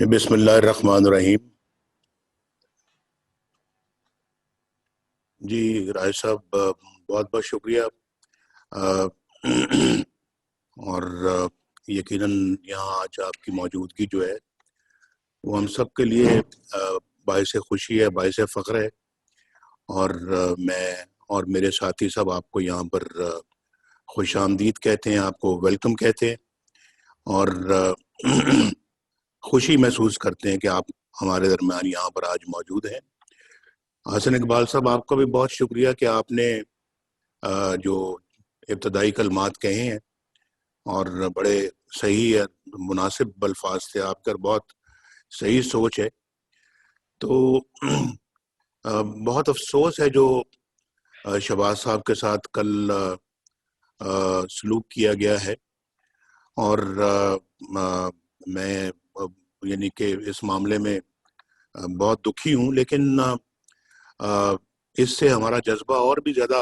بسم اللہ الرحمن الرحیم۔ جی راج صاحب، بہت بہت شکریہ۔ اور یقیناً یہاں آج آپ کی موجودگی جو ہے وہ ہم سب کے لیے باعث خوشی ہے، باعث فخر ہے۔ اور میں اور میرے ساتھی سب آپ کو یہاں پر خوش آمدید کہتے ہیں، آپ کو ویلکم کہتے ہیں، اور خوشی محسوس کرتے ہیں کہ آپ ہمارے درمیان یہاں پر آج موجود ہیں۔ حسن اقبال صاحب، آپ کا بھی بہت شکریہ کہ آپ نے جو ابتدائی کلمات کہے ہیں اور بڑے صحیح ہے، مناسب الفاظ تھے آپ کا، بہت صحیح سوچ ہے۔ تو بہت افسوس ہے جو شہباز صاحب کے ساتھ کل سلوک کیا گیا ہے، اور میں یعنی کہ اس معاملے میں بہت دکھی ہوں، لیکن اس سے ہمارا جذبہ اور بھی زیادہ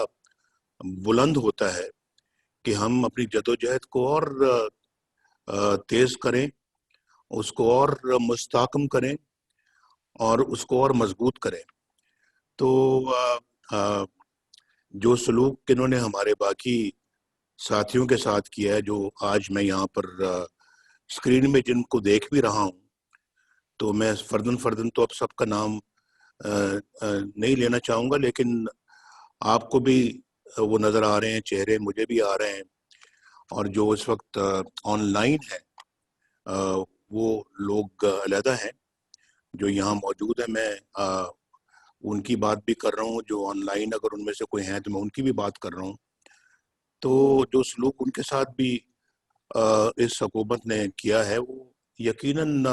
بلند ہوتا ہے کہ ہم اپنی جدوجہد کو اور تیز کریں، اس کو اور مستحکم کریں اور اس کو اور مضبوط کریں۔ تو جو سلوک انہوں نے ہمارے باقی ساتھیوں کے ساتھ کیا ہے، جو آج میں یہاں پر اسکرین میں جن کو دیکھ بھی رہا ہوں، تو میں فردن تو اب سب کا نام نہیں لینا چاہوں گا، لیکن آپ کو بھی وہ نظر آ رہے ہیں، چہرے مجھے بھی آ رہے ہیں، اور جو اس وقت آن لائن ہے وہ لوگ علیحدہ ہیں، جو یہاں موجود ہیں۔ میں ان کی بات بھی کر رہا ہوں، جو آن لائن اگر ان میں سے کوئی ہیں تو میں ان کی بھی بات کر رہا ہوں۔ تو جو سلوک ان کے ساتھ بھی اس حکومت نے کیا ہے وہ یقیناً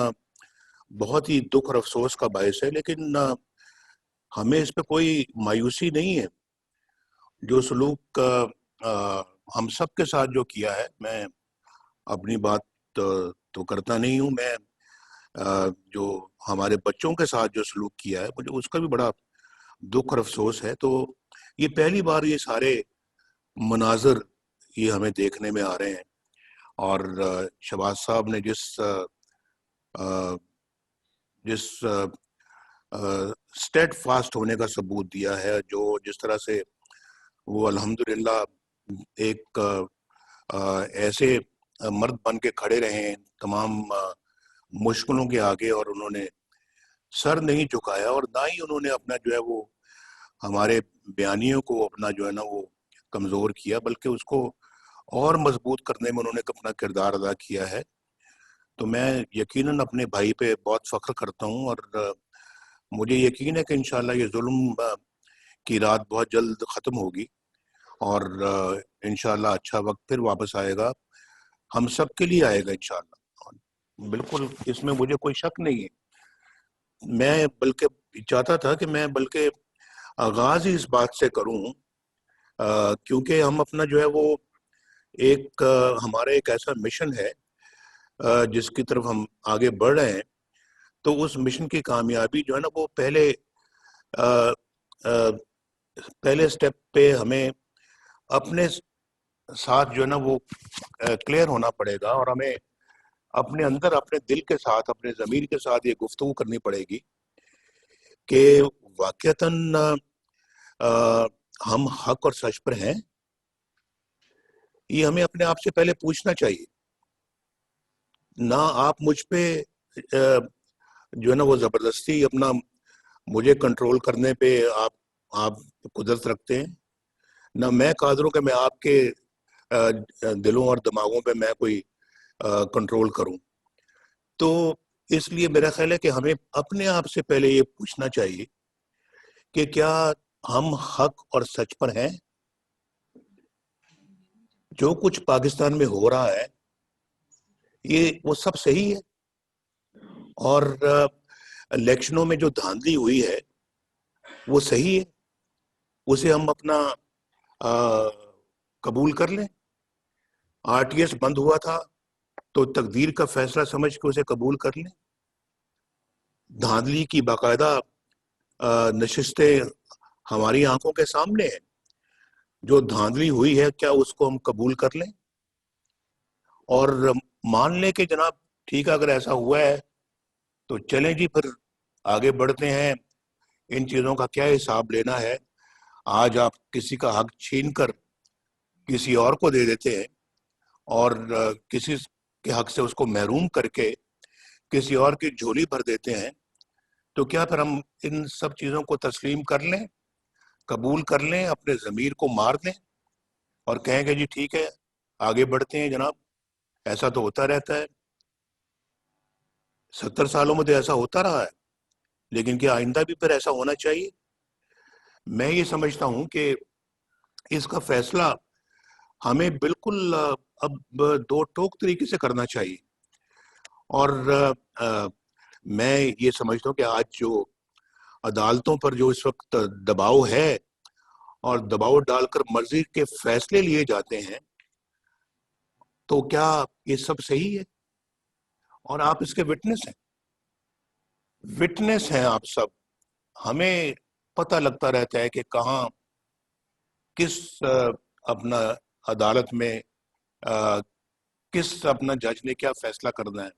بہت ہی دکھ اور افسوس کا باعث ہے، لیکن ہمیں اس پہ کوئی مایوسی نہیں ہے۔ جو سلوک ہم سب کے ساتھ جو کیا ہے، میں اپنی بات تو کرتا نہیں ہوں، میں جو ہمارے بچوں کے ساتھ جو سلوک کیا ہے مجھے اس کا بھی بڑا دکھ اور افسوس ہے۔ تو یہ پہلی بار یہ سارے مناظر یہ ہمیں دیکھنے میں آ رہے ہیں، اور شہباز صاحب نے جس اسٹیٹ فاسٹ ہونے کا ثبوت دیا ہے، جو جس طرح سے وہ الحمدللہ ایک ایسے مرد بن کے کھڑے رہے ہیں تمام مشکلوں کے آگے، اور انہوں نے سر نہیں جھکایا، اور نہ ہی انہوں نے اپنا جو ہے وہ ہمارے بیانیوں کو اپنا جو ہے نا وہ کمزور کیا، بلکہ اس کو اور مضبوط کرنے میں انہوں نے اپنا کردار ادا کیا ہے۔ تو میں یقیناً اپنے بھائی پہ بہت فخر کرتا ہوں، اور مجھے یقین ہے کہ انشاءاللہ یہ ظلم کی رات بہت جلد ختم ہوگی، اور انشاءاللہ اچھا وقت پھر واپس آئے گا، ہم سب کے لیے آئے گا انشاءاللہ۔ بالکل اس میں مجھے کوئی شک نہیں ہے۔ میں بلکہ چاہتا تھا کہ میں بلکہ آغاز ہی اس بات سے کروں، کیونکہ ہم اپنا جو ہے وہ ایک ہمارا ایک ایسا مشن ہے جس کی طرف ہم آگے بڑھ رہے ہیں، تو اس مشن کی کامیابی جو ہے نا وہ پہلے سٹیپ پہ ہمیں اپنے ساتھ جو ہے نا وہ کلیئر ہونا پڑے گا، اور ہمیں اپنے اندر اپنے دل کے ساتھ اپنے ضمیر کے ساتھ یہ گفتگو کرنی پڑے گی کہ واقعتاً ہم حق اور سچ پر ہیں۔ یہ ہمیں اپنے آپ سے پہلے پوچھنا چاہیے، نہ آپ مجھ پہ جو ہے نا وہ زبردستی اپنا مجھے کنٹرول کرنے پہ آپ قدرت رکھتے ہیں، نہ میں قادر ہوں کہ میں آپ کے دلوں اور دماغوں پہ میں کوئی کنٹرول کروں۔ تو اس لیے میرا خیال ہے کہ ہمیں اپنے آپ سے پہلے یہ پوچھنا چاہیے کہ کیا ہم حق اور سچ پر ہیں؟ جو کچھ پاکستان میں ہو رہا ہے یہ وہ سب صحیح ہے، اور الیکشنوں میں جو دھاندلی ہوئی ہے وہ صحیح ہے، اسے ہم اپنا قبول کر لیں۔ آر ٹی ایس بند ہوا تھا تو تقدیر کا فیصلہ سمجھ کے اسے قبول کر لیں۔ دھاندلی کی باقاعدہ نشستیں ہماری آنکھوں کے سامنے ہیں، جو دھاندلی ہوئی ہے کیا اس کو ہم قبول کر لیں اور مان لیں کہ جناب ٹھیک ہے، اگر ایسا ہوا ہے تو چلیں جی پھر آگے بڑھتے ہیں. ان چیزوں کا کیا حساب لینا ہے؟ آج آپ کسی کا حق چھین کر کسی اور کو دے دیتے ہیں اور کسی کے حق سے اس کو محروم کر کے کسی اور کی جھولی بھر دیتے ہیں. تو کیا پھر ہم ان سب چیزوں کو تسلیم کر لیں، قبول کر لیں، اپنے ضمیر کو مار دیں اور کہیں کہ جی ٹھیک ہے آگے بڑھتے ہیں جناب؟ ایسا تو ہوتا رہتا ہے، 70 سالوں میں تو ایسا ہوتا رہا ہے، لیکن کیا آئندہ بھی پھر ایسا ہونا چاہیے؟ میں یہ سمجھتا ہوں کہ اس کا فیصلہ ہمیں بالکل اب دو ٹوک طریقے سے کرنا چاہیے. اور میں یہ سمجھتا ہوں کہ آج جو عدالتوں پر جو اس وقت دباؤ ہے اور دباؤ ڈال کر مرضی کے فیصلے لیے جاتے ہیں، تو کیا یہ سب صحیح ہے؟ اور آپ اس کے وٹنس ہیں آپ سب. ہمیں پتہ لگتا رہتا ہے کہ کہاں کس اپنا عدالت میں کس اپنا جج نے کیا فیصلہ کرنا ہے.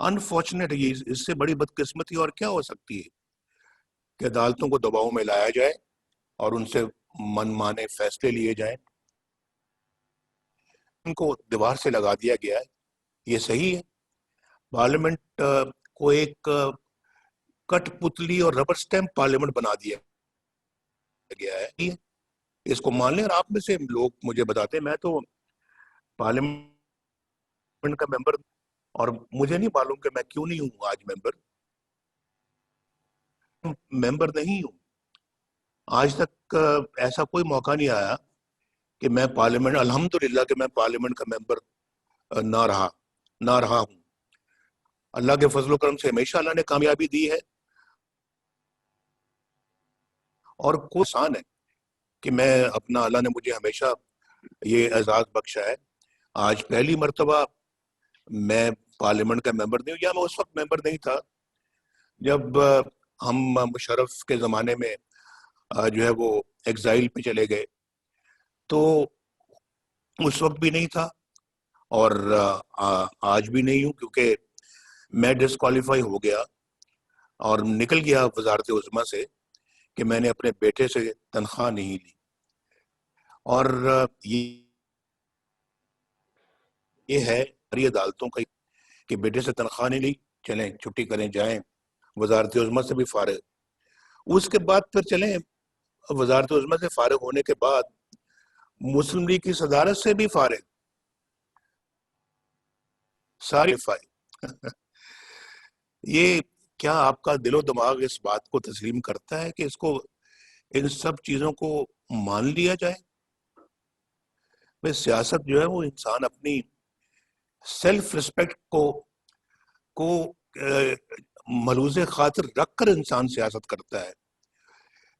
انفارچونیٹ، اس سے بڑی بدقسمتی اور کیا ہو سکتی ہے کہ عدالتوں کو دباؤ میں لایا جائے اور ان سے من مانے فیصلے لیے جائیں. ان کو دیوار سے لگا دیا گیا ہے. یہ صحیح ہے؟ پارلیمنٹ کو ایک کٹ پتلی اور ربر سٹیمپ پارلیمنٹ بنا دیا گیا ہے. اس کو مان لیں. اور آپ میں سے لوگ مجھے بتاتے ہیں، میں تو پارلیمنٹ کا ممبر اور مجھے نہیں معلوم کہ میں کیوں نہیں ہوں آج ممبر نہیں ہوں. آج تک ایسا کوئی موقع نہیں آیا کہ میں پارلیمنٹ، الحمدللہ کہ میں پارلیمنٹ کا ممبر نہ رہا ہوں. اللہ کے فضل و کرم سے ہمیشہ اللہ نے کامیابی دی ہے، اور کوئی آسان ہے کہ میں اپنا، اللہ نے مجھے ہمیشہ یہ اعزاز بخشا ہے. آج پہلی مرتبہ میں پارلیمنٹ کا ممبر نہیں ہوں، یا میں اس وقت ممبر نہیں تھا جب ہم مشرف کے زمانے میں جو ہے وہ ایگزائل پہ چلے گئے، تو اس وقت بھی نہیں تھا اور آج بھی نہیں ہوں، کیونکہ میں ڈسکوالیفائی ہو گیا اور نکل گیا وزارت عظمیٰ سے کہ میں نے اپنے بیٹے سے تنخواہ نہیں لی. اور یہ ہے ہماری عدالتوں کا کہ بیٹے سے تنخواہ نہیں لی، چلیں چھٹی کریں جائیں، وزارت عظمیٰ سے بھی فارغ. اس کے بعد پھر چلیں وزارت عظمیٰ سے فارغ ہونے کے بعد مسلم لیگ کی صدارت سے بھی فارغ، ساری یہ کیا آپ کا دل و دماغ اس بات کو تسلیم کرتا ہے کہ اس کو، ان سب چیزوں کو مان لیا جائے؟ سیاست جو ہے وہ انسان اپنی سیلف ریسپیکٹ کو ملحوظ خاطر رکھ کر انسان سیاست کرتا ہے،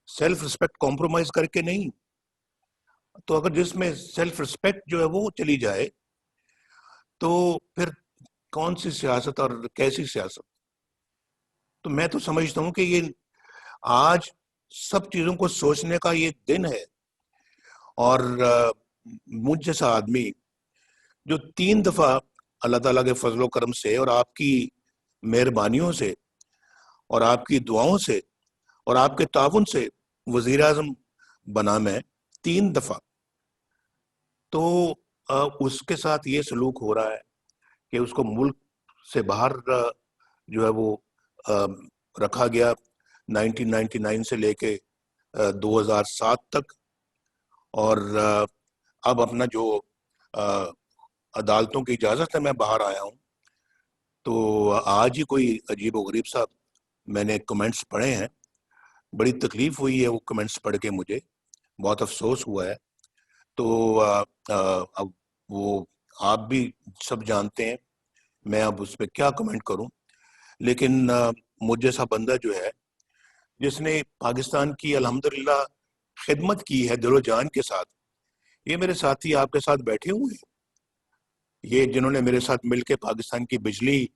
سیلف ریسپیکٹ کمپرومائز کر کے نہیں. تو اگر جس میں سیلف ریسپیکٹ جو ہے وہ چلی جائے تو پھر کون سی سیاست اور کیسی سیاست؟ تو میں تو سمجھتا ہوں کہ یہ آج سب چیزوں کو سوچنے کا یہ دن ہے. اور مجھ جیسا آدمی جو 3 دفعہ اللہ تعالیٰ کے فضل و کرم سے اور آپ کی مہربانیوں سے اور آپ کی دعاؤں سے اور آپ کے تعاون سے وزیر اعظم بنا، میں 3 دفعہ، تو اس کے ساتھ یہ سلوک ہو رہا ہے کہ اس کو ملک سے باہر جو ہے وہ رکھا گیا 1999 سے لے کے 2007 تک. اور اب اپنا جو عدالتوں کی اجازت ہے میں باہر آیا ہوں. تو آج ہی کوئی عجیب و غریب صاحب میں نے کمنٹس پڑھے ہیں، بڑی تکلیف ہوئی ہے وہ کمنٹس پڑھ کے، مجھے بہت افسوس ہوا ہے. تو اب وہ آپ بھی سب جانتے ہیں، میں اب اس پہ کیا کمنٹ کروں. لیکن مجھ جیسا بندہ جو ہے جس نے پاکستان کی الحمدللہ خدمت کی ہے دل و جان کے ساتھ، یہ میرے ساتھی آپ کے ساتھ بیٹھے ہوئے ہیں، یہ جنہوں نے میرے ساتھ مل کے پاکستان کی بجلی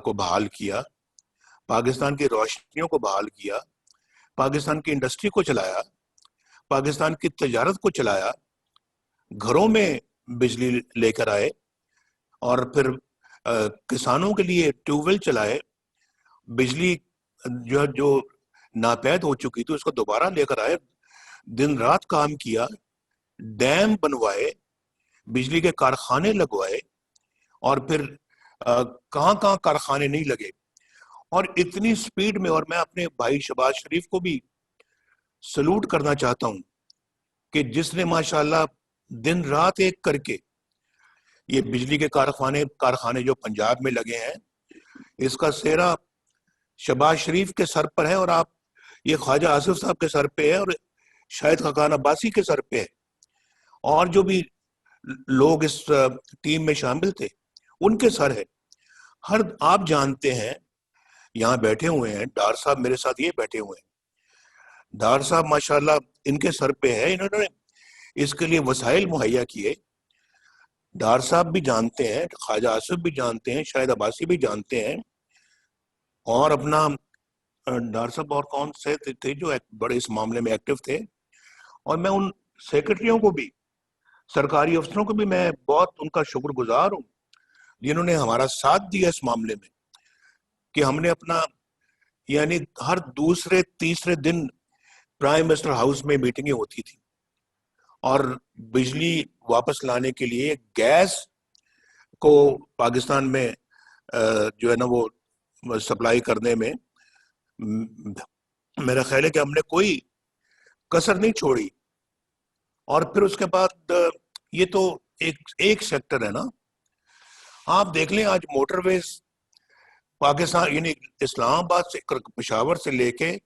کو بحال کیا، پاکستان کی روشنیوں کو بحال کیا، پاکستان کی انڈسٹری کو چلایا، پاکستان کی تجارت کو چلایا، گھروں میں بجلی لے کر آئے، اور پھر کسانوں کے لیے ٹیوب ویل چلائے، بجلی جو ناپید ہو چکی تھی اس کو دوبارہ لے کر آئے، دن رات کام کیا، ڈیم بنوائے، بجلی کے کارخانے لگوائے، اور پھر کہاں کہاں کارخانے نہیں لگے، اور اتنی سپیڈ میں. اور میں اپنے بھائی شہباز شریف کو بھی سلوٹ کرنا چاہتا ہوں کہ جس نے ماشاءاللہ دن رات ایک کر کے یہ بجلی کے کارخانے جو پنجاب میں لگے ہیں، اس کا سہرا شہباز شریف کے سر پر ہے، اور آپ یہ خواجہ آصف صاحب کے سر پہ ہے، اور شاہد خاقان عباسی کے سر پہ ہے، اور جو بھی لوگ اس ٹیم میں شامل تھے ان کے سر ہے. آپ جانتے ہیں، یہاں بیٹھے ہوئے ہیں ڈار صاحب میرے ساتھ یہ بیٹھے ہوئے ہیں، ڈار صاحب ماشاءاللہ ان کے سر پہ ہے، انہوں نے اس کے لیے وسائل مہیا کیے. ڈار صاحب بھی جانتے ہیں، خواجہ آصف بھی جانتے ہیں، شاہد عباسی بھی جانتے ہیں، اور اپنا ڈار صاحب اور کون سے تھے جو بڑے اس معاملے میں ایکٹیو تھے. اور میں ان سیکرٹریوں کو بھی، سرکاری افسروں کو بھی میں بہت ان کا شکر گزار ہوں جنہوں نے ہمارا ساتھ دیا اس معاملے میں، کہ ہم نے اپنا یعنی ہر دوسرے تیسرے دن پرائم منسٹر ہاؤس میں میٹنگیں ہوتی تھی، اور بجلی واپس لانے کے لیے گیس کو پاکستان میں جو ہے نا وہ سپلائی کرنے میں میرا خیال ہے کہ ہم نے کوئی کسر نہیں چھوڑی. اور پھر اس کے بعد یہ تو ایک سیکٹر ہے نا. آپ دیکھ لیں آج موٹر ویز پاکستان یعنی اسلام آباد سے پشاور سے لے کے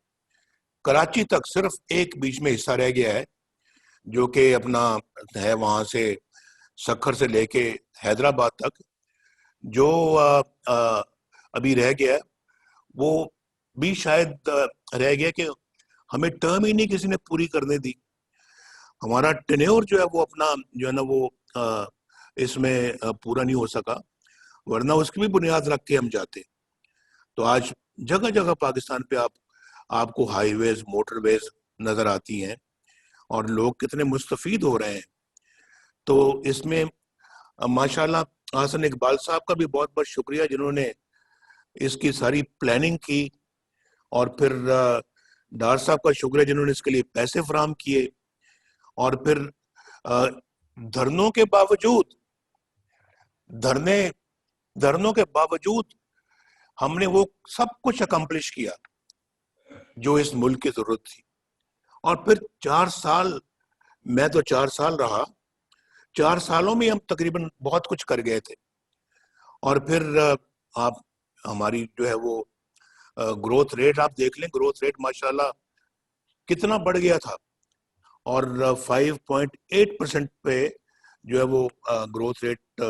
کراچی تک صرف ایک بیچ میں حصہ رہ گیا ہے جو کہ اپنا ہے وہاں سے سکھر سے لے کے حیدرآباد تک، جو ابھی رہ گیا ہے وہ بھی شاید رہ گیا کہ ہمیں ٹرم ہی نہیں کسی نے پوری کرنے دی. ہمارا ٹینیور جو ہے وہ اپنا جو ہے نا وہ اس میں پورا نہیں ہو سکا، ورنہ اس کی بھی بنیاد رکھ کے ہم جاتے. تو آج جگہ جگہ پاکستان پہ آپ کو ہائی ویز موٹر ویز نظر آتی ہیں، اور لوگ کتنے مستفید ہو رہے ہیں. تو اس میں ماشاءاللہ حسن اقبال صاحب کا بھی بہت بہت شکریہ جنہوں نے اس کی ساری پلاننگ کی، اور پھر ڈار صاحب کا شکریہ جنہوں نے اس کے لیے پیسے فراہم کیے. اور پھر دھرنوں کے باوجود ہم نے وہ سب کچھ اکمپلش کیا جو اس ملک کی ضرورت تھی. اور پھر 4 سال، میں تو 4 سال رہا، 4 سالوں میں ہم تقریباً بہت کچھ کر گئے تھے. اور پھر آپ ہماری جو ہے وہ گروتھ ریٹ آپ دیکھ لیں، گروتھ ریٹ ماشاءاللہ کتنا بڑھ گیا تھا، اور 5.8% پہ جو ہے وہ گروتھ ریٹ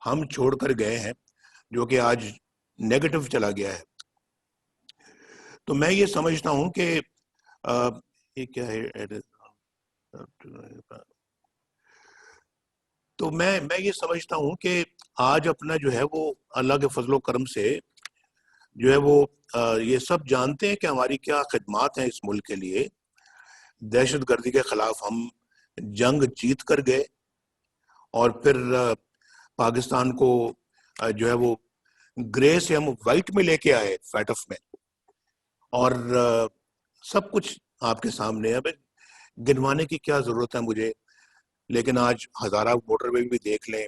ہم چھوڑ کر گئے ہیں، جو کہ آج نیگیٹو چلا گیا ہے. تو میں یہ سمجھتا ہوں کہ یہ کیا ہے، تو میں یہ سمجھتا ہوں کہ آج اپنا جو ہے وہ اللہ کے فضل و کرم سے جو ہے وہ یہ سب جانتے ہیں کہ ہماری کیا خدمات ہیں اس ملک کے لیے. دہشت گردی کے خلاف ہم جنگ جیت کر گئے، اور پھر پاکستان کو جو ہے وہ گرے سے ہم وائٹ میں لے کے آئے، فیٹف میں، اور سب کچھ آپ کے سامنے ہے. گنوانے کی کیا ضرورت ہے مجھے، لیکن آج ہزارہ موٹر وے بھی دیکھ لیں،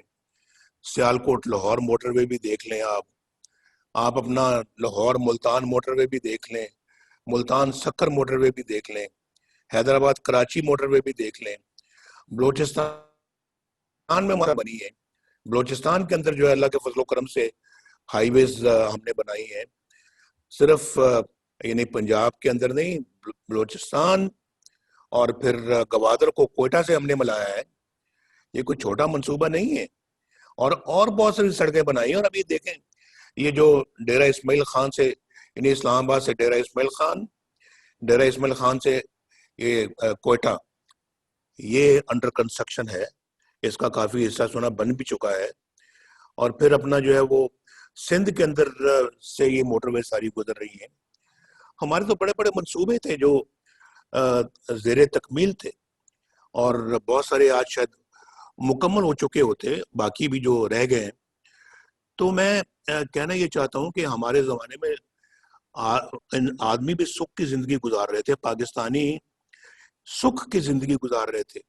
سیالکوٹ لاہور موٹر وے بھی دیکھ لیں، آپ اپنا لاہور ملتان موٹر وے بھی دیکھ لیں، ملتان سکر موٹر وے بھی دیکھ لیں، حیدرآباد کراچی موٹر وے بھی دیکھ لیں. بلوچستان میں ہمارا بنی ہے، بلوچستان کے اندر جو ہے اللہ کے فضل و کرم سے ہائی ویز ہم نے بنائی ہیں، صرف یعنی پنجاب کے اندر نہیں، بلوچستان اور پھر گوادر کو کوئٹہ سے ہم نے ملایا ہے. یہ کوئی چھوٹا منصوبہ نہیں ہے. اور بہت ساری سڑکیں بنائی ہیں. اور ابھی دیکھیں یہ جو ڈیرہ اسماعیل خان سے یعنی اسلام آباد سے ڈیرہ اسماعیل خان سے یہ کوئٹہ، یہ انڈر کنسٹرکشن ہے، اس کا کافی حصہ سنا بن بھی چکا ہے. اور پھر اپنا جو ہے وہ سندھ کے اندر سے یہ موٹر وے ساری گزر رہی ہیں. ہمارے تو بڑے بڑے منصوبے تھے جو زیر تکمیل تھے، اور بہت سارے آج شاید مکمل ہو چکے ہوتے، باقی بھی جو رہ گئے ہیں. تو میں کہنا یہ چاہتا ہوں کہ ہمارے زمانے میں آدمی بھی سکھ کی زندگی گزار رہے تھے، پاکستانی سکھ کی زندگی گزار رہے تھے،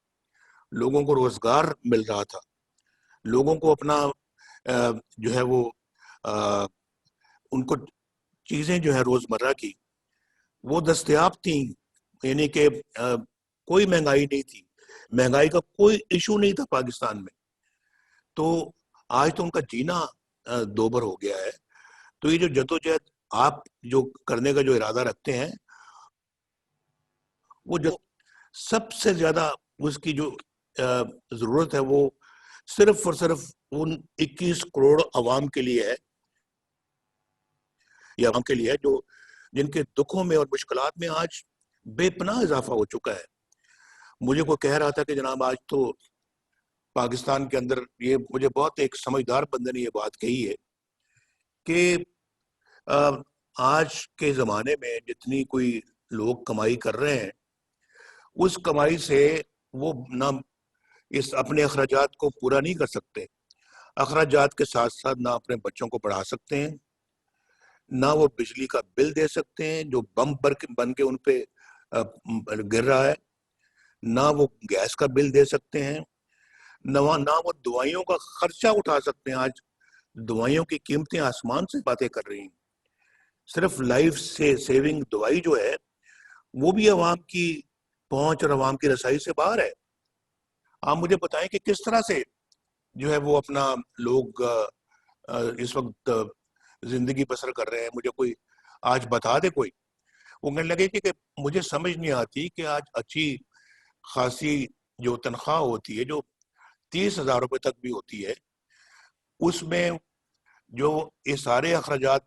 لوگوں کو روزگار مل رہا تھا، لوگوں کو اپنا جو ہے وہ ان کو چیزیں جو ہے روزمرہ کی وہ دستیاب تھیں، یعنی کہ کوئی مہنگائی نہیں تھی، مہنگائی کا کوئی ایشو نہیں تھا پاکستان میں. تو آج تو ان کا جینا دوبر ہو گیا ہے. تو یہ جو جدوجہد آپ جو کرنے کا جو ارادہ رکھتے ہیں، وہ جو سب سے زیادہ اس کی جو ضرورت ہے وہ صرف اور صرف ان 21 کروڑ عوام کے لیے ہے، یہ عوام کے لیے ہے جو جن کے دکھوں میں اور مشکلات میں آج بے پناہ اضافہ ہو چکا ہے. مجھے کوئی کہہ رہا تھا کہ جناب آج تو پاکستان کے اندر، یہ مجھے بہت ایک سمجھدار بندے نے یہ بات کہی ہے کہ آج کے زمانے میں جتنی کوئی لوگ کمائی کر رہے ہیں، اس کمائی سے وہ نہ اس اپنے اخراجات کو پورا نہیں کر سکتے، اخراجات کے ساتھ ساتھ نہ اپنے بچوں کو پڑھا سکتے ہیں، نہ وہ بجلی کا بل دے سکتے ہیں جو بم بن کے ان پہ گر رہا ہے، نہ وہ گیس کا بل دے سکتے ہیں، نہ وہ دوائیوں کا خرچہ اٹھا سکتے ہیں. آج دوائیوں کی قیمتیں آسمان سے باتیں کر رہی ہیں. صرف لائف سے سیونگ دوائی جو ہے وہ بھی عوام کی پہنچ اور عوام کی رسائی سے باہر ہے. آپ مجھے بتائیں کہ کس طرح سے جو ہے وہ اپنا لوگ اس وقت زندگی بسر کر رہے ہیں. مجھے کوئی آج بتا دے کوئی، وہ کہنے لگے کہ مجھے سمجھ نہیں آتی کہ آج اچھی خاصی جو تنخواہ ہوتی ہے جو 30,000 روپے تک بھی ہوتی ہے، اس میں جو یہ سارے اخراجات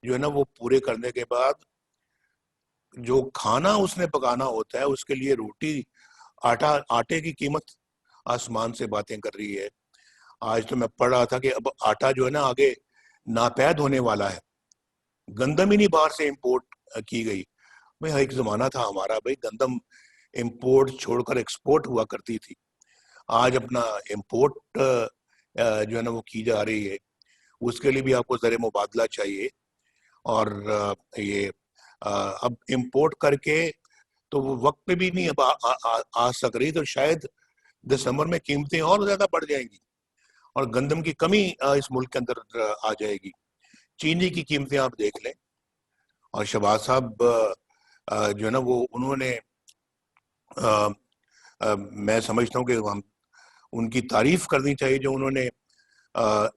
جو ہے نا وہ پورے کرنے کے بعد جو کھانا اس نے پکانا ہوتا ہے، اس کے لیے روٹی آٹے کی قیمت آسمان سے باتیں کر رہی ہے. آج تو میں پڑھ رہا تھا کہ اب آٹا جو ہے نا آگے ناپید ہونے والا ہے، گندم ہی نہیں باہر سے امپورٹ کی گئی. بھائی ایک زمانہ تھا ہمارا، بھائی گندم امپورٹ چھوڑ کر ایکسپورٹ ہوا کرتی تھی. آج اپنا امپورٹ جو ہے نا وہ کی جا رہی ہے. اس کے لیے بھی آپ کو زر مبادلہ چاہیے، اور یہ اب امپورٹ کر کے تو وہ وقت پہ بھی نہیں اب آ سک رہی، تو شاید دسمبر میں قیمتیں اور زیادہ بڑھ جائیں گی اور گندم کی کمی اس ملک کے اندر آ جائے گی. چینی کی قیمتیں آپ دیکھ لیں، اور شہباز صاحب جو ہے نا وہ انہوں نے میں سمجھتا ہوں کہ ہم ان کی تعریف کرنی چاہیے جو انہوں نے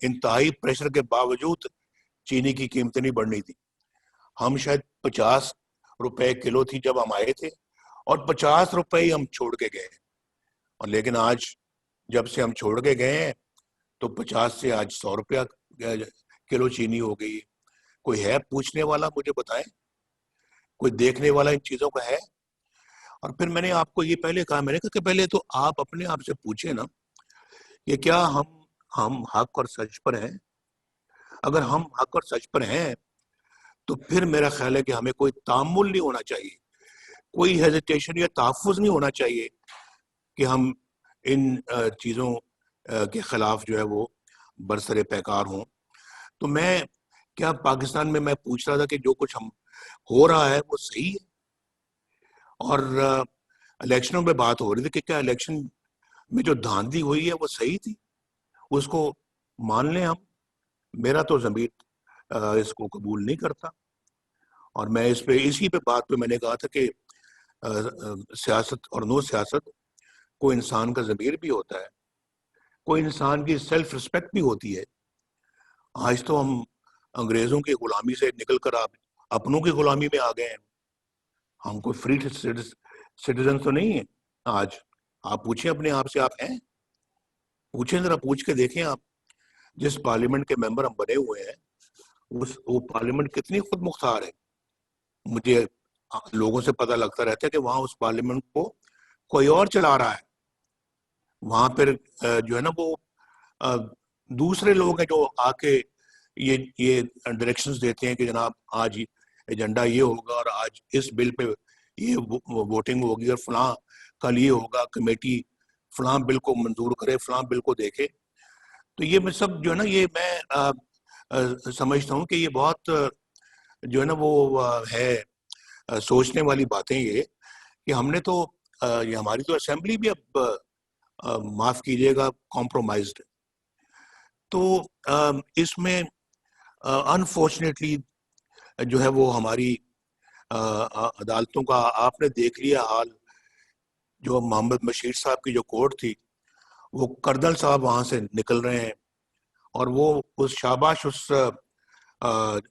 انتہائی پریشر کے باوجود چینی کی قیمتیں نہیں بڑھنی تھی. ہم شاید 50 روپے کلو تھی جب ہم آئے تھے، اور 50 روپے ہی ہم چھوڑ کے گئے، اور لیکن آج جب سے ہم چھوڑ کے گئے ہیں تو 50 سے آج 100 روپیہ کلو چینی ہو گئی. کوئی ہے پوچھنے والا؟ مجھے بتائیں، کوئی دیکھنے والا ان چیزوں کا ہے؟ اور پھر میں نے آپ کو یہ پہلے کہا، میں نے کہا کہ پہلے تو آپ اپنے آپ سے پوچھیں نا کہ کیا ہم حق اور سچ پر ہیں؟ اگر ہم حق اور سچ پر ہیں تو پھر میرا خیال ہے کہ ہمیں کوئی تعامل نہیں ہونا چاہیے، کوئی ہیزیٹیشن یا تحفظ نہیں ہونا چاہیے کہ ہم ان چیزوں کے خلاف جو ہے وہ برسر پیکار ہوں. تو میں کیا پاکستان میں پوچھ رہا تھا کہ جو کچھ ہم ہو رہا ہے وہ صحیح ہے؟ اور الیکشنوں پہ بات ہو رہی تھی کہ کیا الیکشن میں جو دھاندلی ہوئی ہے وہ صحیح تھی؟ اس کو مان لیں ہم. میرا تو ضمیر اس کو قبول نہیں کرتا، اور میں اسی پہ بات پہ میں نے کہا تھا کہ سیاست اور نو سیاست، کوئی انسان کا ضمیر بھی ہوتا ہے، کوئی انسان کی سیلف رسپیکٹ بھی ہوتی ہے. آج تو ہم انگریزوں کی غلامی سے نکل کر آپ اپنوں کی غلامی میں آ گئے ہیں. ہم کوئی فری سٹیزن تو نہیں ہیں. آج آپ پوچھیں اپنے آپ سے، آپ ہیں؟ پوچھیں، ذرا پوچھ کے دیکھیں آپ. جس پارلیمنٹ کے ممبر ہم بنے ہوئے ہیں وہ پارلیمنٹ کتنی خود مختار ہے. مجھے لوگوں سے پتہ لگتا رہتا ہے کہ وہاں اس پارلیمنٹ کو کوئی اور چلا رہا ہے. وہاں پھر جو ہے نا وہ دوسرے لوگ ہیں جو آ کے یہ ڈائریکشنز دیتے ہیں کہ جناب آج ایجنڈا یہ ہوگا، اور آج اس بل پہ یہ ووٹنگ ہوگی، اور فلاں کل یہ ہوگا، کمیٹی فلاں بل کو منظور کرے، فلاں بل کو دیکھے. تو یہ میں سب جو ہے نا، یہ میں سمجھتا ہوں کہ یہ بہت جو ہے نا وہ ہے سوچنے والی باتیں، یہ کہ ہم نے تو یہ ہماری تو اسمبلی بھی اب معاف کیجیے گا کمپرومائزڈ. تو اس میں انفارچونیٹلی جو ہے وہ ہماری عدالتوں کا آپ نے دیکھ لیا حال. جو محمد بشیر صاحب کی جو کورٹ تھی، وہ کرنل صاحب وہاں سے نکل رہے ہیں، اور وہ اس شاباش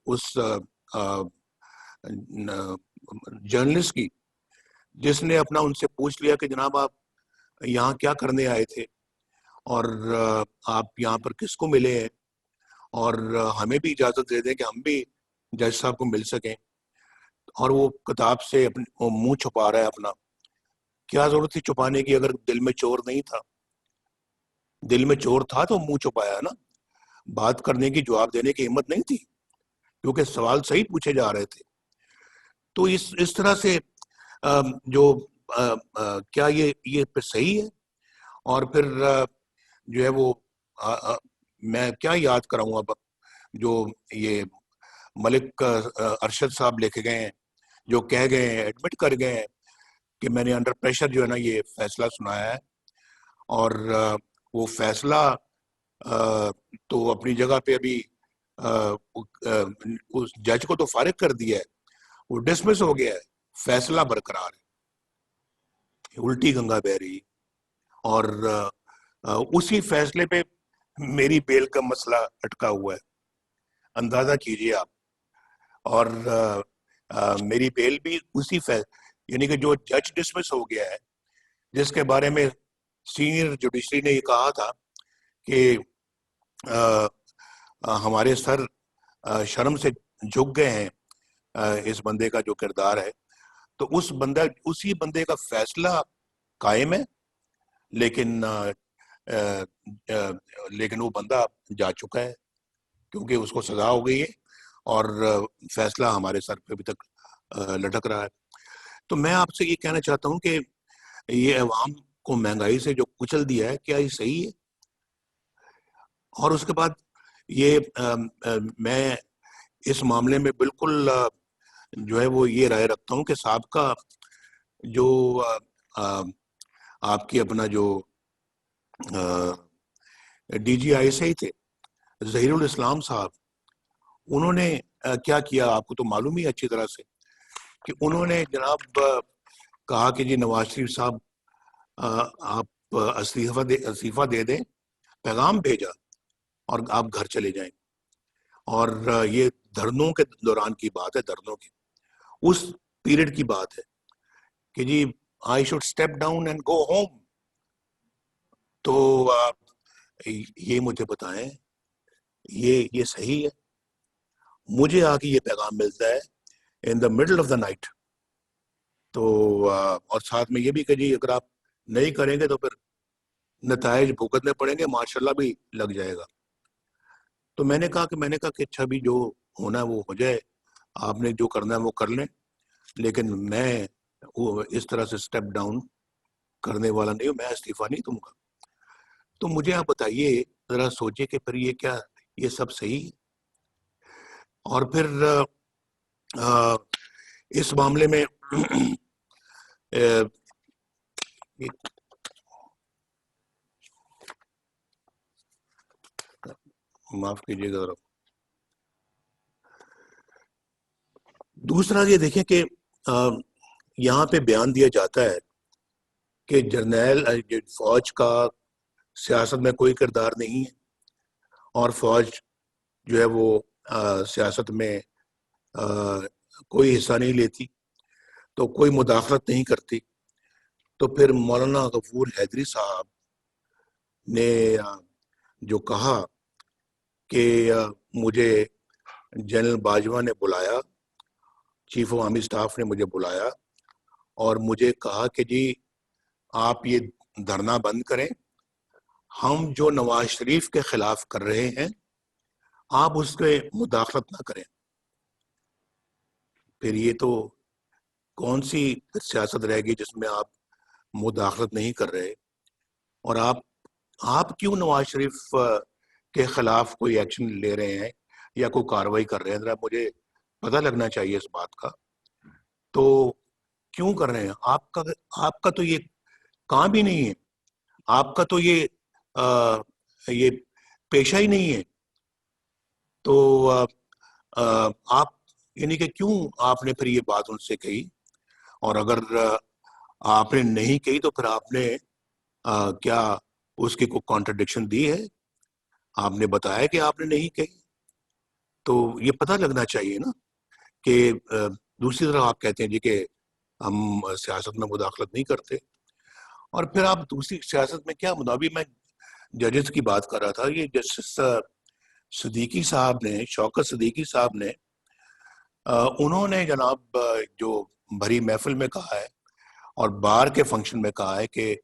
اس جرنلسٹ کی، جس نے اپنا ان سے پوچھ لیا کہ جناب آپ یہاں کیا کرنے آئے تھے، اور آپ یہاں پر کس کو ملے ہیں، اور ہمیں بھی اجازت دے دیں کہ ہم بھی جج صاحب کو مل سکیں. اور وہ کتاب سے اپنے منہ چھپا رہا ہے اپنا. کیا ضرورت تھی چھپانے کی؟ اگر دل میں چور نہیں تھا، دل میں چور تھا تو منہ چھپایا نا. بات کرنے کی، جواب دینے کی ہمت نہیں تھی، کیونکہ سوال صحیح پوچھے جا رہے تھے. تو اس طرح سے جو کیا یہ پھر صحیح ہے؟ اور پھر جو ہے وہ میں کیا یاد کراؤں اب، جو یہ ملک ارشد صاحب لے کے گئے ہیں، جو کہہ گئے ہیں، ایڈمٹ کر گئے ہیں کہ میں نے انڈر پریشر جو ہے نا یہ فیصلہ سنایا ہے. اور وہ فیصلہ تو اپنی جگہ پہ ابھی اس جج کو تو فارغ کر دیا ہے، وہ ڈسمس ہو گیا ہے، فیصلہ برقرار ہے، الٹی گنگا بہ رہی. اور اسی فیصلے پہ میری بیل کا مسئلہ اٹکا ہوا ہے، اندازہ کیجئے آپ. اور میری بیل بھی اسی یعنی کہ جو جج ڈسمس ہو گیا ہے، جس کے بارے میں سینئر جوڈیشری نے یہ کہا تھا کہ ہمارے سر شرم سے جھک گئے ہیں اس بندے کا جو کردار ہے. تو اسی بندے کا فیصلہ قائم ہے، لیکن وہ بندہ جا چکا ہے، کیونکہ اس کو سزا ہو گئی ہے، اور فیصلہ ہمارے سر پہ ابھی تک لٹک رہا ہے. تو میں آپ سے یہ کہنا چاہتا ہوں کہ یہ عوام کو مہنگائی سے جو کچل دیا ہے، کیا یہ صحیح ہے؟ اور اس کے بعد یہ میں اس معاملے میں بالکل جو ہے وہ یہ رائے رکھتا ہوں کہ سابقہ جو آپ کی اپنا جو ڈی جی آئی سے ہی تھے، ظہیر الاسلام صاحب، انہوں نے کیا کیا آپ کو تو معلوم ہی اچھی طرح سے، کہ انہوں نے جناب کہا کہ جی نواز شریف صاحب آپ استعفیٰ دے دیں، پیغام بھیجا، اور آپ گھر چلے جائیں. اور یہ دھرنوں کے دوران کی بات ہے، دھرنوں کی اس پیریڈ کی بات ہے کہ جی I should step down and go home. تو یہ مجھے بتائیں، یہ صحیح ہے؟ مجھے آ کے یہ پیغام ملتا ہے in the middle of the night. تو اور ساتھ میں یہ بھی کہ جی اگر آپ نہیں کریں گے تو پھر نتائج بھگتنے پڑیں گے، ماشاءاللہ بھی لگ جائے گا. تو میں نے کہا کہ اچھا بھی جو ہونا ہے وہ ہو جائے، آپ نے جو کرنا ہے وہ کر لیں، لیکن میں اس طرح سے سٹیپ ڈاؤن کرنے والا نہیں ہوں، میں استعفیٰ نہیں دوں گا. تو مجھے آپ بتائیے، ذرا سوچے کہ پھر یہ سب صحیح ہے؟ اور پھر اس معاملے میں معاف کیجیے گا ذرا. دوسرا یہ دیکھیں کہ یہاں پہ بیان دیا جاتا ہے کہ جرنیل فوج کا سیاست میں کوئی کردار نہیں ہے، اور فوج جو ہے وہ سیاست میں کوئی حصہ نہیں لیتی، تو کوئی مداخلت نہیں کرتی. تو پھر مولانا غفور حیدری صاحب نے جو کہا کہ مجھے جنرل باجوہ نے بلایا، چیف آف آرمی سٹاف نے مجھے بلایا، اور مجھے کہا کہ جی آپ یہ دھرنا بند کریں، ہم جو نواز شریف کے خلاف کر رہے ہیں آپ اس کے مداخلت نہ کریں. پھر یہ تو کون سی سیاست رہے گی جس میں آپ مداخلت نہیں کر رہے؟ اور آپ کیوں نواز شریف کے خلاف کوئی ایکشن لے رہے ہیں یا کوئی کاروائی کر رہے ہیں، ذرا مجھے پتہ لگنا چاہیے اس بات کا. تو کیوں کر رہے ہیں؟ آپ کا تو یہ کام ہی نہیں ہے، آپ کا تو یہ پیشہ ہی نہیں ہے. تو آپ یعنی کہ کیوں آپ نے پھر یہ بات ان سے کہی؟ اور اگر آپ نے نہیں کہی تو پھر آپ نے کیا اس کی کوئی کانٹرڈکشن دی ہے؟ آپ نے بتایا کہ آپ نے نہیں کہی. تو یہ پتہ لگنا چاہیے نا کہ دوسری طرف آپ کہتے ہیں جی کہ ہم سیاست میں مداخلت نہیں کرتے، اور پھر آپ دوسری سیاست میں کیا ابھی میں ججز کی بات کر رہا تھا. یہ جسٹس صدیقی صاحب نے، شوکت صدیقی صاحب نے، انہوں نے جناب جو بھری محفل میں کہا ہے اور بار کے فنکشن میں کہا ہے کہ،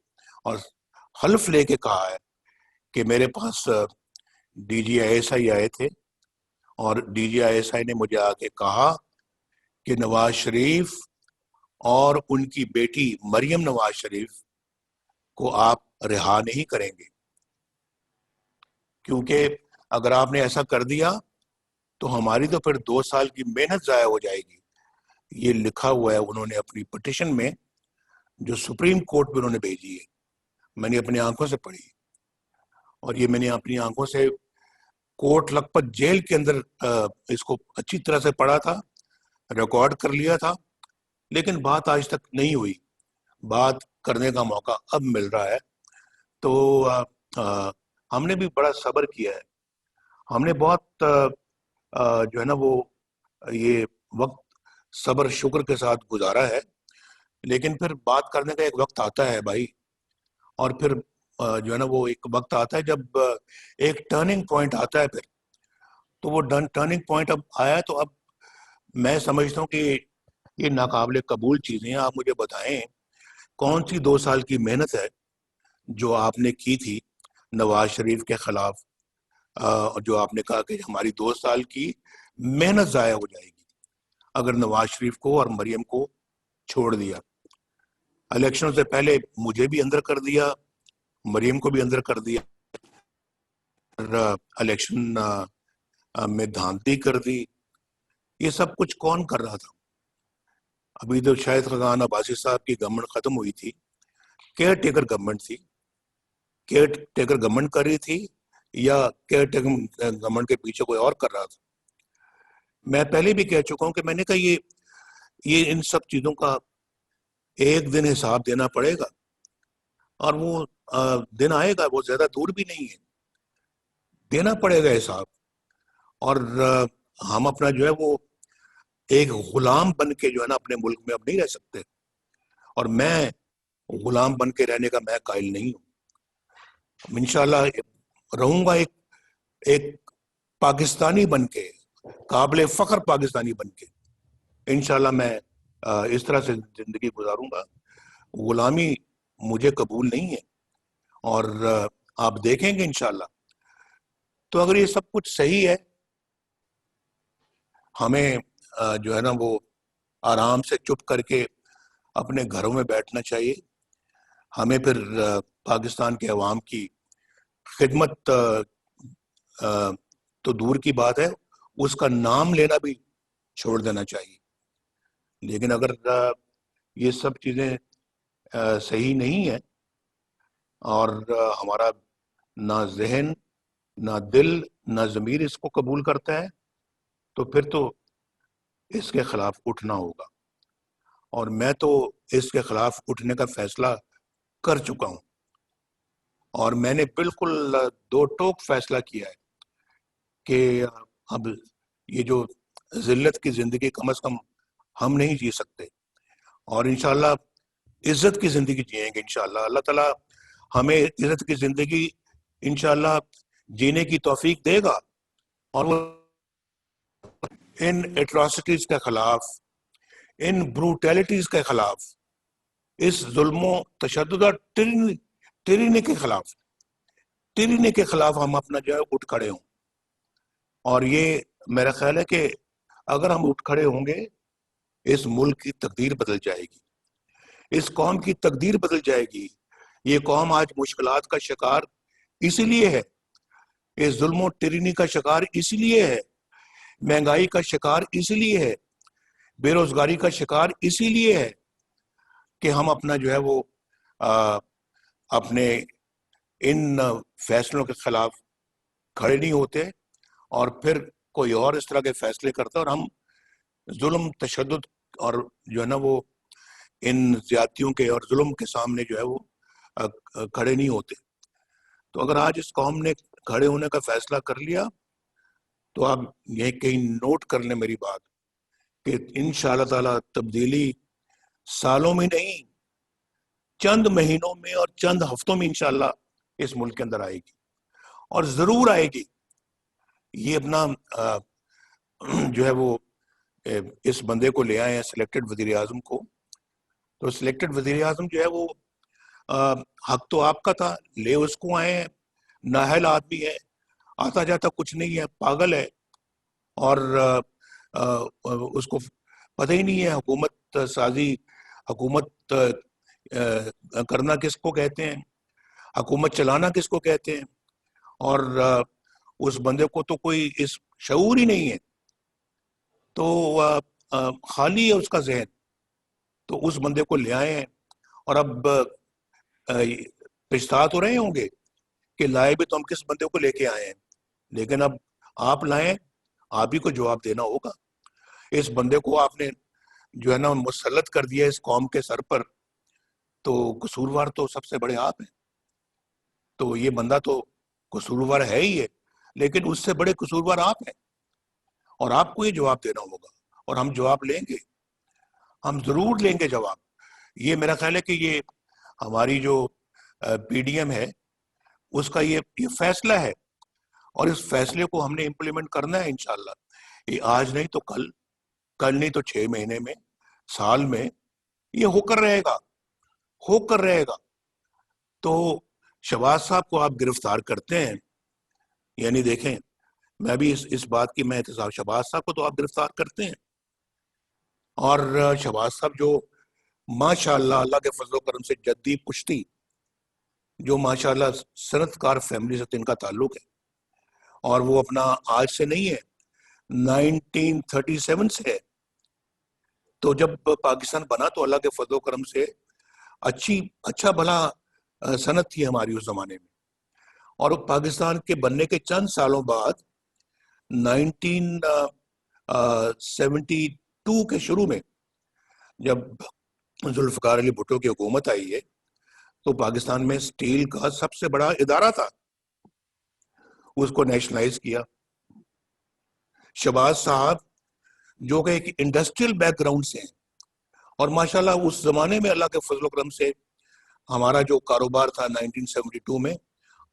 اور حلف لے کے کہا ہے کہ میرے پاس D G I S I آئے تھے اور D G I S I نے مجھے آ کے کہا کہ نواز شریف اور ان کی بیٹی مریم نواز شریف کو آپ رہا نہیں کریں گے، کیونکہ اگر آپ نے ایسا کر دیا تو ہماری تو پھر 2 سال کی محنت ضائع ہو جائے گی. یہ لکھا ہوا ہے انہوں نے اپنی پٹیشن میں جو سپریم کورٹ میں انہوں نے بھیجی ہے. میں نے اپنی آنکھوں سے پڑھی، اور یہ میں نے اپنی آنکھوں سے کوٹ لکھپت جیل کے اندر اس کو اچھی طرح سے پڑھا تھا، ریکارڈ کر لیا تھا، لیکن بات آج تک نہیں ہوئی. بات کرنے کا موقع اب مل رہا ہے. تو ہم نے بھی بڑا صبر کیا ہے، ہم نے بہت جو ہے نا وہ یہ وقت صبر شکر کے ساتھ گزارا ہے، لیکن پھر بات کرنے کا ایک وقت آتا ہے بھائی، اور پھر جو ہے نا وہ ایک وقت آتا ہے جب ایک ٹرننگ پوائنٹ آتا ہے. پھر تو وہ ٹرننگ پوائنٹ اب آیا ہے، تو اب میں سمجھتا ہوں کہ یہ ناقابل قبول چیزیں ہیں. آپ مجھے بتائیں کون سی 2 سال کی محنت ہے جو آپ نے کی تھی نواز شریف کے خلاف، جو آپ نے کہا کہ ہماری 2 سال کی محنت ضائع ہو جائے گی اگر نواز شریف کو اور مریم کو چھوڑ دیا. الیکشن سے پہلے مجھے بھی اندر کر دیا، مریم کو بھی اندر کر دیا، الیکشن میں دھاندلی کر دی. یہ سب کچھ کون کر رہا تھا؟ ابھی تو شاید خزان عباسی صاحب کی گورنمنٹ ختم ہوئی تھی، کیئر ٹیکر گورنمنٹ تھی، کیئر ٹیکر گورنمنٹ کر رہی تھی یا کیئر ٹیکر گورنمنٹ کے پیچھے کوئی اور کر رہا تھا؟ میں پہلے بھی کہہ چکا ہوں کہ میں نے کہا یہ ان سب چیزوں کا ایک دن حساب دینا پڑے گا، اور وہ دن آئے گا، وہ زیادہ دور بھی نہیں ہے، دینا پڑے گا حساب. اور ہم اپنا جو ہے وہ ایک غلام بن کے جو ہے نا اپنے ملک میں اب نہیں رہ سکتے، اور میں غلام بن کے رہنے کا میں قائل نہیں ہوں. انشاءاللہ رہوں گا ایک پاکستانی بن کے، قابل فخر پاکستانی بن کے. انشاءاللہ میں اس طرح سے زندگی گزاروں گا. غلامی مجھے قبول نہیں ہے، اور آپ دیکھیں گے انشاءاللہ. تو اگر یہ سب کچھ صحیح ہے، ہمیں جو ہے نا وہ آرام سے چپ کر کے اپنے گھروں میں بیٹھنا چاہیے. ہمیں پھر پاکستان کے عوام کی خدمت تو دور کی بات ہے، اس کا نام لینا بھی چھوڑ دینا چاہیے. لیکن اگر یہ سب چیزیں صحیح نہیں ہیں، اور ہمارا نہ ذہن، نہ دل، نہ ضمیر اس کو قبول کرتا ہے، تو پھر تو اس کے خلاف اٹھنا ہوگا. اور میں تو اس کے خلاف اٹھنے کا فیصلہ کر چکا ہوں، اور میں نے بالکل 2 ٹوک فیصلہ کیا ہے کہ اب یہ جو ذلت کی زندگی کم از کم ہم نہیں جی سکتے، اور انشاءاللہ عزت کی زندگی جئیں گے. انشاءاللہ اللہ تعالیٰ ہمیں عزت کی زندگی انشاءاللہ جینے کی توفیق دے گا، اور وہ ان ایٹراسٹیز کے خلاف، ان بروٹیلٹیز کے خلاف، اس ظلم و تشدد اور ٹرینی کے خلاف ہم اپنا جو ہے اٹھ کھڑے ہوں. اور یہ میرا خیال ہے کہ اگر ہم اٹھ کھڑے ہوں گے، اس ملک کی تقدیر بدل جائے گی، اس قوم کی تقدیر بدل جائے گی. یہ قوم آج مشکلات کا شکار اسی لیے ہے یہ ظلم و ٹرینی کا شکار اس لیے ہے، مہنگائی کا شکار اس لیے ہے، بے روزگاری کا شکار اسی لیے ہے کہ ہم اپنا جو ہے وہ اپنے ان فیصلوں کے خلاف کھڑے نہیں ہوتے، اور پھر کوئی اور اس طرح کے فیصلے کرتا ہے، اور ہم ظلم، تشدد اور جو ہے نا وہ ان زیادتیوں کے اور ظلم کے سامنے جو ہے وہ کھڑے نہیں ہوتے۔ تو اگر آج اس قوم نے کھڑے ہونے کا فیصلہ کر لیا تو آپ یہ کہیں نوٹ کر لیں میری بات کہ انشاءاللہ تعالی تبدیلی سالوں میں نہیں، چند مہینوں میں اور چند ہفتوں میں انشاءاللہ اس ملک کے اندر آئے گی، اور ضرور آئے گی۔ یہ اپنا جو ہے وہ اس بندے کو لے آئے ہیں سلیکٹڈ وزیر اعظم کو، تو سلیکٹڈ وزیر اعظم جو ہے وہ حق تو آپ کا تھا، لے اس کو آئے ہیں، نااہل آدمی ہے، آتا جاتا کچھ نہیں ہے، پاگل ہے، اور اس کو پتہ ہی نہیں ہے حکومت سازی، حکومت کرنا کس کو کہتے ہیں، حکومت چلانا کس کو کہتے ہیں، اور اس بندے کو تو کوئی اس شعور ہی نہیں ہے، تو خالی ہے اس کا ذہن۔ تو اس بندے کو لے آئے ہیں، اور اب پچھتا تو رہے ہوں گے کہ لائے بھی تو ہم کس بندے کو لے کے آئے ہیں، لیکن اب آپ لائیں، آپ ہی کو جواب دینا ہوگا۔ اس بندے کو آپ نے جو ہے نا مسلط کر دیا اس قوم کے سر پر، تو قصوروار تو سب سے بڑے آپ ہیں۔ تو یہ بندہ تو قصوروار ہے ہی ہے، لیکن اس سے بڑے قصوروار آپ ہیں، اور آپ کو یہ جواب دینا ہوگا، اور ہم جواب لیں گے، ہم ضرور لیں گے جواب۔ یہ میرا خیال ہے کہ یہ ہماری جو پی ڈی ایم ہے اس کا یہ فیصلہ ہے، اور اس فیصلے کو ہم نے امپلیمنٹ کرنا ہے انشاءاللہ۔ یہ آج نہیں تو کل، کل نہیں تو 6 مہینے میں، سال میں یہ ہو کر رہے گا، ہو کر رہے گا۔ تو شہباز صاحب کو آپ گرفتار کرتے ہیں، یعنی دیکھیں، میں بھی اس بات کی میں احتساب، شہباز صاحب کو تو آپ گرفتار کرتے ہیں، اور شہباز صاحب جو ماشاءاللہ اللہ کے فضل و کرم سے جدی پشتی، جو ماشاءاللہ صنعت کار فیملی سے ان کا تعلق ہے، اور وہ اپنا آج سے نہیں ہے، 1937 سے ہے۔ تو جب پاکستان بنا تو اللہ کے فضل و کرم سے اچھا بھلا صنعت تھی ہماری اس زمانے میں، اور پاکستان کے بننے کے چند سالوں بعد 1972 کے شروع میں جب ذوالفقار علی بھٹو کی حکومت آئی ہے تو پاکستان میں سٹیل کا سب سے بڑا ادارہ تھا، اس کو نیشنلائز کیا۔ شہباز صاحب جو کہ ایک انڈسٹریل بیک گراؤنڈ سے ہیں، اور ماشاءاللہ اس زمانے میں اللہ کے فضل و کرم سے ہمارا جو کاروبار تھا 1972 میں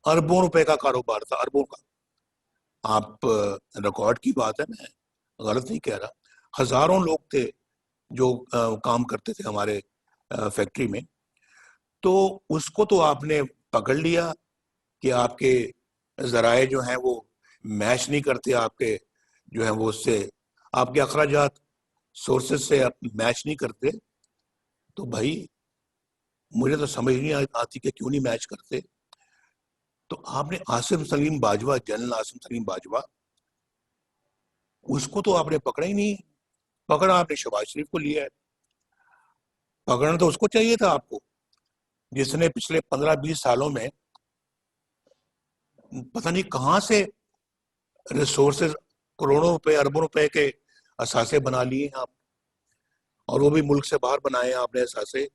اربوں روپے کا کاروبار تھا، اربوں کا۔ آپ ریکارڈ کی بات ہے، میں غلط نہیں کہہ رہا، ہزاروں لوگ تھے جو کام کرتے تھے ہمارے فیکٹری میں۔ تو اس کو تو آپ نے پکڑ لیا کہ آپ کے ذرائع جو ہیں وہ میچ نہیں کرتے، آپ کے جو ہیں وہ اس سے آپ کے اخراجات سورسز سے میچ نہیں کرتے۔ تو بھائی مجھے تو سمجھ نہیں آتی کہ کیوں نہیں میچ کرتے۔ تو آپ نے عاصم سلیم باجوہ، جنرل عاصم سلیم باجوہ، اس کو تو آپ نے پکڑا ہی نہیں، پکڑا آپ نے شہباز شریف کو لیا ہے۔ پکڑنا تو اس کو چاہیے تھا آپ کو، جس نے پچھلے 15-20 سالوں میں پتہ نہیں کہاں سے ریسورسز، کروڑوں روپے، اربوں روپے کے اثاثے بنا لیے ہیں آپ، اور وہ بھی ملک سے باہر بنائے ہیں آپ نے اثاثے،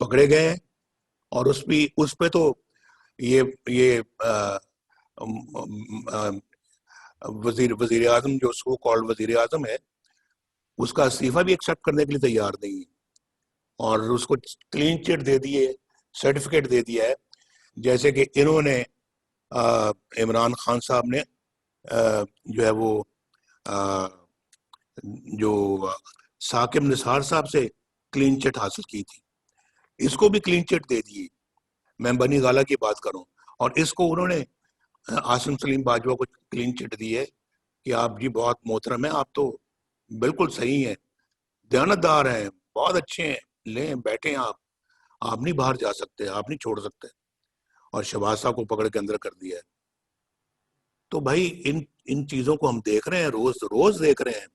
پکڑے گئے ہیں۔ اور اس پہ تو یہ وزیر اعظم جو سو کالڈ وزیر اعظم ہے، اس کا استعفیٰ بھی ایکسیپٹ کرنے کے لیے تیار نہیں ہے، اور اس کو کلین چٹ دے دیے، سرٹیفکیٹ دے دیا ہے، جیسے کہ انہوں نے عمران خان صاحب نے جو ہے وہ جو ثاقب نثار صاحب سے کلین چٹ حاصل کی تھی، اس کو بھی کلین چٹ دے دیے۔ میں بنی غالہ کی بات کروں، اور اس کو انہوں نے عاصم سلیم باجوہ کو کلین چٹ دی ہے کہ آپ جی بہت محترم ہیں، آپ تو بالکل صحیح ہیں، دیانتدار ہیں، بہت اچھے ہیں، لیں بیٹھیں، آپ نہیں باہر جا سکتے، آپ نہیں چھوڑ سکتے۔ اور شہباز صاحب کو پکڑ کے اندر کر دیا ہے۔ تو بھائی ان چیزوں کو ہم دیکھ رہے ہیں، روز روز دیکھ رہے ہیں،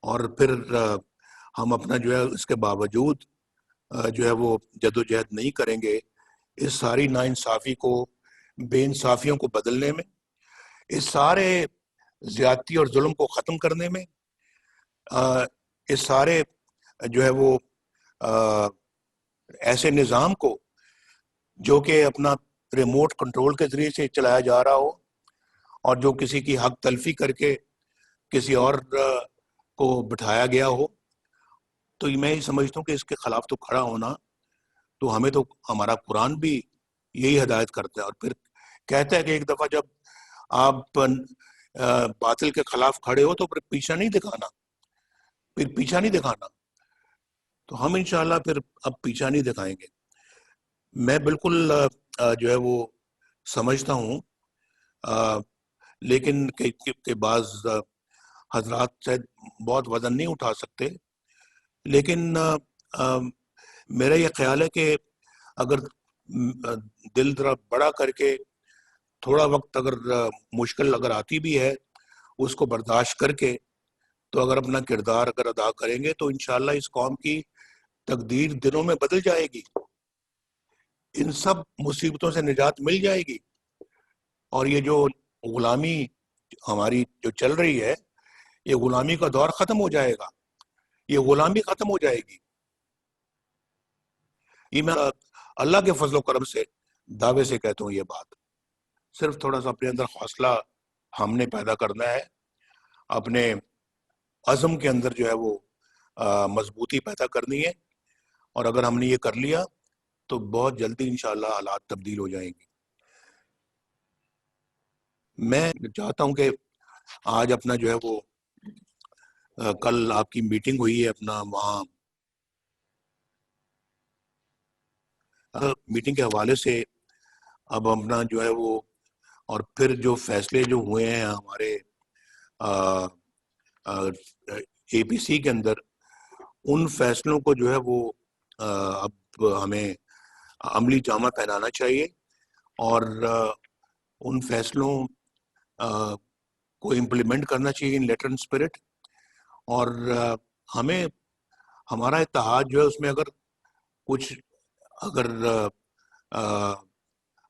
اور پھر ہم اپنا جو ہے اس کے باوجود جو ہے وہ جدوجہد نہیں کریں گے اس ساری ناانصافی کو، بے انصافیوں کو بدلنے میں، اس سارے زیادتی اور ظلم کو ختم کرنے میں، اس سارے جو ہے وہ ایسے نظام کو جو کہ اپنا ریموٹ کنٹرول کے ذریعے سے چلایا جا رہا ہو، اور جو کسی کی حق تلفی کر کے کسی اور کو بٹھایا گیا ہو، تو میں یہ سمجھتا ہوں کہ اس کے خلاف تو کھڑا ہونا، تو ہمیں تو ہمارا قرآن بھی یہی ہدایت کرتا ہے، اور پھر کہتا ہے کہ ایک دفعہ جب آپ باطل کے خلاف کھڑے ہو تو پھر پیچھا نہیں دکھانا، تو ہم انشاءاللہ پھر اب پیچھا نہیں دکھائیں گے۔ میں بالکل جو ہے وہ سمجھتا ہوں، لیکن کہ بعض حضرات شاید بہت وزن نہیں اٹھا سکتے، لیکن میرا یہ خیال ہے کہ اگر دل ذرا بڑا کر کے تھوڑا وقت اگر مشکل اگر آتی بھی ہے اس کو برداشت کر کے، تو اگر اپنا کردار اگر ادا کریں گے تو انشاءاللہ اس قوم کی تقدیر دنوں میں بدل جائے گی، ان سب مصیبتوں سے نجات مل جائے گی، اور یہ جو غلامی ہماری جو چل رہی ہے، یہ غلامی کا دور ختم ہو جائے گا، یہ غلامی ختم ہو جائے گی۔ یہ میں اللہ کے فضل و کرم سے دعوے سے کہتا ہوں، یہ بات صرف تھوڑا سا اپنے اندر حوصلہ ہم نے پیدا کرنا ہے، اپنے عزم کے اندر جو ہے وہ مضبوطی پیدا کرنی ہے، اور اگر ہم نے یہ کر لیا تو بہت جلدی انشاءاللہ حالات تبدیل ہو جائیں گے۔ میں چاہتا ہوں کہ آج اپنا جو ہے وہ کل آپ کی میٹنگ ہوئی ہے اپنا وہاں، میٹنگ کے حوالے سے اب اپنا جو ہے وہ، اور پھر جو فیصلے جو ہوئے ہیں ہمارے اے پی سی کے اندر، ان فیصلوں کو جو ہے وہ اب ہمیں عملی جامہ پہنانا چاہیے، اور ان فیصلوں کو امپلیمنٹ کرنا چاہیے ان لیٹر اینڈ اسپرٹ، اور ہمیں ہمارا اتحاد جو ہے اس میں اگر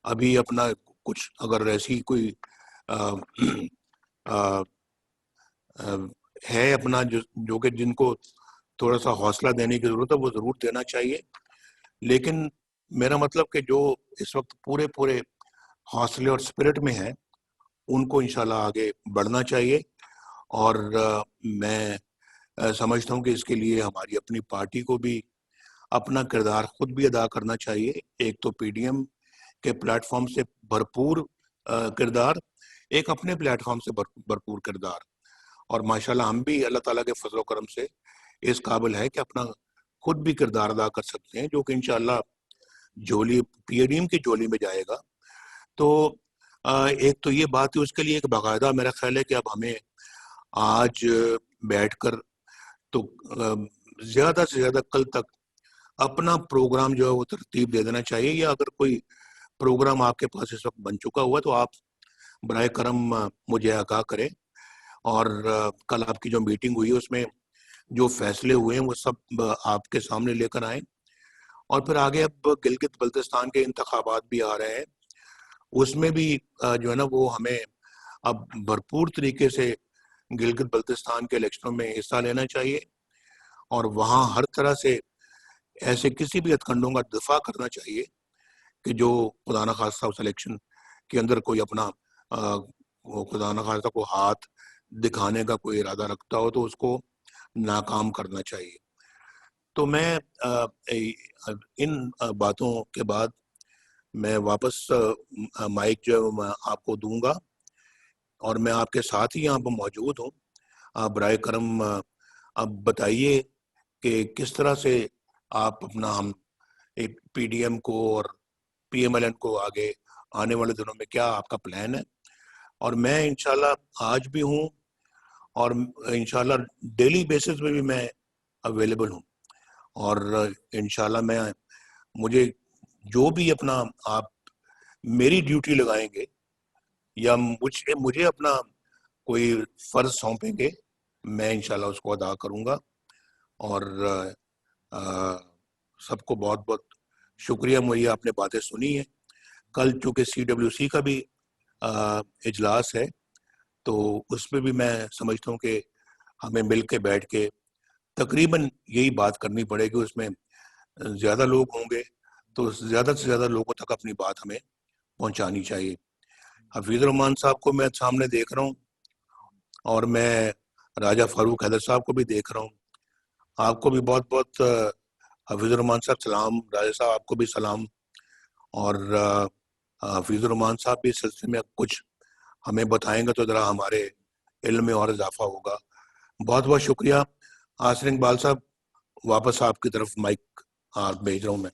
ابھی اپنا کچھ اگر ایسی کوئی ہے اپنا جو کہ جن کو تھوڑا سا حوصلہ دینے کی ضرورت ہے، وہ ضرور دینا چاہیے، لیکن میرا مطلب کہ جو اس وقت پورے حوصلے اور اسپرٹ میں ہیں ان کو انشاءاللہ آگے بڑھنا چاہیے، اور میں سمجھتا ہوں کہ اس کے لیے ہماری اپنی پارٹی کو بھی اپنا کردار خود بھی ادا کرنا چاہیے، ایک تو پی ڈی ایم کے پلیٹ فارم سے بھرپور کردار، ایک اپنے پلیٹ فارم سے بھرپور کردار، اور ماشاءاللہ ہم بھی اللہ تعالیٰ کے فضل و کرم سے اس قابل ہے کہ اپنا خود بھی کردار ادا کر سکتے ہیں، جو کہ انشاءاللہ جولی پی ڈی ایم کی جولی میں جائے گا۔ تو ایک تو یہ بات ہے، اس کے لیے ایک باقاعدہ میرا خیال ہے کہ اب ہمیں آج بیٹھ کر تو زیادہ سے زیادہ کل تک اپنا پروگرام جو ہے وہ ترتیب دے دینا چاہیے، یا اگر کوئی پروگرام آپ کے پاس اس وقت بن چکا ہوا تو آپ برائے کرم مجھے آگاہ کریں، اور کل آپ کی جو میٹنگ ہوئی اس میں جو فیصلے ہوئے ہیں وہ سب آپ کے سامنے لے کر آئیں، اور پھر آگے اب گلگت بلتستان کے انتخابات بھی آ رہے ہیں، اس میں بھی جو ہے نا وہ ہمیں اب بھرپور طریقے سے گلگت بلتستان کے الیکشنوں میں حصہ لینا چاہیے، اور وہاں ہر طرح سے ایسے کسی بھی ہتھکنڈوں کا دفاع کرنا چاہیے کہ جو خدا نخواستہ اس الیکشن کے اندر کوئی اپنا خدا نخواستہ کو ہاتھ دکھانے کا کوئی ارادہ رکھتا ہو تو اس کو ناکام کرنا چاہیے۔ تو میں ان باتوں کے بعد میں واپس مائک جو ہے میں آپ کو دوں گا، اور میں آپ کے ساتھ ہی یہاں پر موجود ہوں، آپ برائے کرم اب بتائیے کہ کس طرح سے آپ اپنا ہم ایک پی ڈی ایم کو اور پی ایم ایل این کو آگے آنے والے دنوں میں کیا آپ کا پلان ہے، اور میں انشاءاللہ آج بھی ہوں، اور انشاءاللہ ڈیلی بیسس پہ بھی میں اویلیبل ہوں، اور انشاءاللہ مجھے جو بھی اپنا آپ میری ڈیوٹی لگائیں گے یا مجھے اپنا کوئی فرض سونپیں گے، میں انشاءاللہ اس کو ادا کروں گا. اور سب کو بہت بہت شکریہ مہیا، آپ نے باتیں سنی ہیں. کل چونکہ CWC کا بھی اجلاس ہے، تو اس میں بھی میں سمجھتا ہوں کہ ہمیں مل کے بیٹھ کے تقریباً یہی بات کرنی پڑے گی. اس میں زیادہ لوگ ہوں گے تو زیادہ سے زیادہ لوگوں تک اپنی بات ہمیں پہنچانی چاہیے. حفیظ الرحمان صاحب کو میں سامنے دیکھ رہا ہوں، اور میں راجہ فاروق حیدر صاحب کو بھی دیکھ رہا ہوں. آپ کو بھی بہت بہت حفیظ الرحمان صاحب سلام. راجہ صاحب آپ کو بھی سلام. اور حفیظ الرحمان صاحب بھی اس سلسلے میں کچھ ہمیں بتائیں گے تو ذرا ہمارے علم میں اور اضافہ ہوگا. بہت بہت شکریہ. آصر اقبال صاحب، واپس آپ کی طرف مائک بھیج رہا ہوں میں.